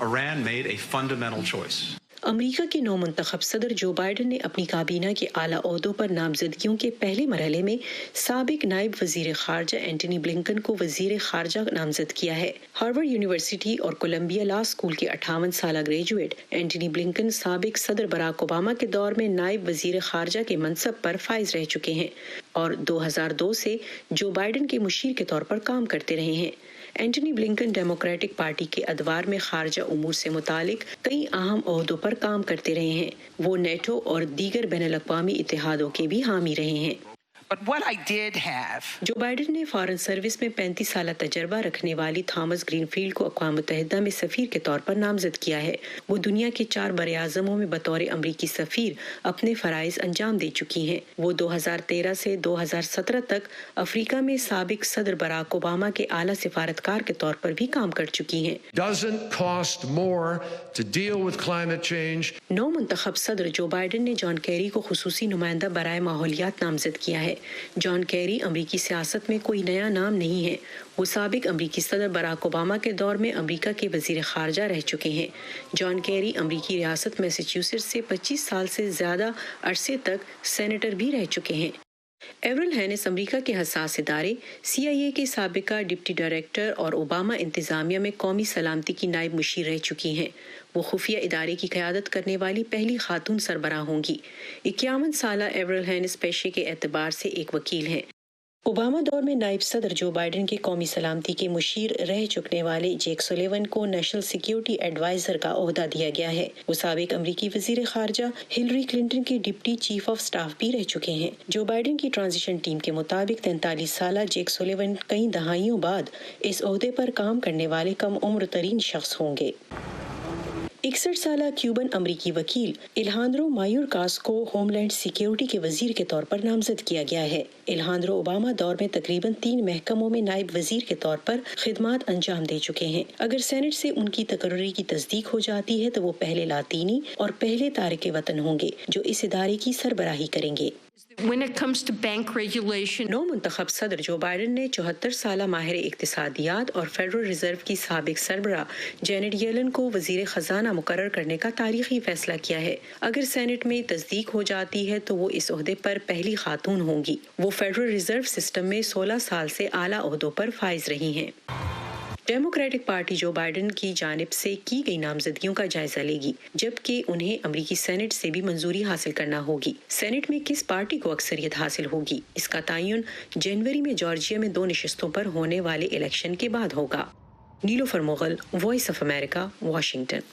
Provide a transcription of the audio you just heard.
Iran made a fundamental choice. امریکہ کے نو منتخب صدر جو بائیڈن نے اپنی کابینہ کے اعلیٰ عہدوں پر نامزدگیوں کے پہلے مرحلے میں سابق نائب وزیر خارجہ اینٹنی بلنکن کو وزیر خارجہ نامزد کیا ہے۔ ہارورڈ یونیورسٹی اور کولمبیا لا اسکول کے 58 سالہ گریجویٹ اینٹنی بلنکن سابق صدر براک اوباما کے دور میں نائب وزیر خارجہ کے منصب پر فائز رہ چکے ہیں اور 2002 سے جو بائیڈن کے مشیر کے طور پر کام کرتے رہے ہیں۔ اینٹنی بلنکن ڈیموکریٹک پارٹی کے ادوار میں خارجہ امور سے متعلق کئی اہم عہدوں پر کام کرتے رہے ہیں۔ وہ نیٹو اور دیگر بین الاقوامی اتحادوں کے بھی حامی رہے ہیں۔ جو بائیڈن نے فارن سروس میں 35 سالہ تجربہ رکھنے والی تھامس گرین فیلڈ کو اقوام متحدہ میں سفیر کے طور پر نامزد کیا ہے۔ وہ دنیا کے 4 براعظموں میں بطور امریکی سفیر اپنے فرائض انجام دے چکی ہیں۔ وہ 2013 سے 2017 تک افریقہ میں سابق صدر براک اوباما کے اعلیٰ سفارتکار کے طور پر بھی کام کر چکی ہیں۔ نو منتخب صدر جو بائیڈن نے جان کیری کو خصوصی نمائندہ برائے ماحولیات نامزد کیا ہے۔ جان کیری امریکی سیاست میں کوئی نیا نام نہیں ہے۔ وہ سابق امریکی صدر براک اوباما کے دور میں امریکہ کے وزیر خارجہ رہ چکے ہیں۔ جان کیری امریکی ریاست میساچیوسیٹس سے 25 سال سے زیادہ عرصے تک سینیٹر بھی رہ چکے ہیں۔ ایورل ہینس امریکہ کے حساس ادارے CIA کے سابقہ ڈپٹی ڈائریکٹر اور اوباما انتظامیہ میں قومی سلامتی کی نائب مشیر رہ چکی ہیں۔ وہ خفیہ ادارے کی قیادت کرنے والی پہلی خاتون سربراہ ہوں گی۔ 51 سالہ ایورل ہینس پیشے کے اعتبار سے ایک وکیل ہیں۔ اوباما دور میں نائب صدر جو بائیڈن کے قومی سلامتی کے مشیر رہ چکنے والے جیک سولیون کو نیشنل سیکیورٹی ایڈوائزر کا عہدہ دیا گیا ہے۔ وہ سابق امریکی وزیر خارجہ ہلری کلنٹن کے ڈپٹی چیف آف سٹاف بھی رہ چکے ہیں۔ جو بائیڈن کی ٹرانزیشن ٹیم کے مطابق 43 سالہ جیک سولیون کئی دہائیوں بعد اس عہدے پر کام کرنے والے کم عمر ترین شخص ہوں گے۔ 61 سالہ کیوبن امریکی وکیل الہاندرو مایورکاس کو ہوم لینڈ سیکیورٹی کے وزیر کے طور پر نامزد کیا گیا ہے۔ الہاندرو اوباما دور میں تقریباً 3 محکموں میں نائب وزیر کے طور پر خدمات انجام دے چکے ہیں۔ اگر سینٹ سے ان کی تقرری کی تصدیق ہو جاتی ہے تو وہ پہلے لاطینی اور پہلے تارک وطن ہوں گے جو اس ادارے کی سربراہی کریں گے۔ نو منتخب صدر جو بائیڈن نے 74 سالہ ماہر اقتصادیات اور فیڈرل ریزرو کی سابق سربراہ جینٹ یلن کو وزیر خزانہ مقرر کرنے کا تاریخی فیصلہ کیا ہے۔ اگر سینٹ میں تصدیق ہو جاتی ہے تو وہ اس عہدے پر پہلی خاتون ہوں گی۔ وہ فیڈرل ریزرو سسٹم میں 16 سال سے اعلیٰ عہدوں پر فائز رہی ہیں۔ ڈیموکریٹک پارٹی جو بائیڈن کی جانب سے کی گئی نامزدگیوں کا جائزہ لے گی، جبکہ انہیں امریکی سینٹ سے بھی منظوری حاصل کرنا ہوگی۔ سینٹ میں کس پارٹی کو اکثریت حاصل ہوگی، اس کا تعین جنوری میں جارجیا میں 2 نشستوں پر ہونے والے الیکشن کے بعد ہوگا۔ Nilofar Mughal, Voice of America, Washington.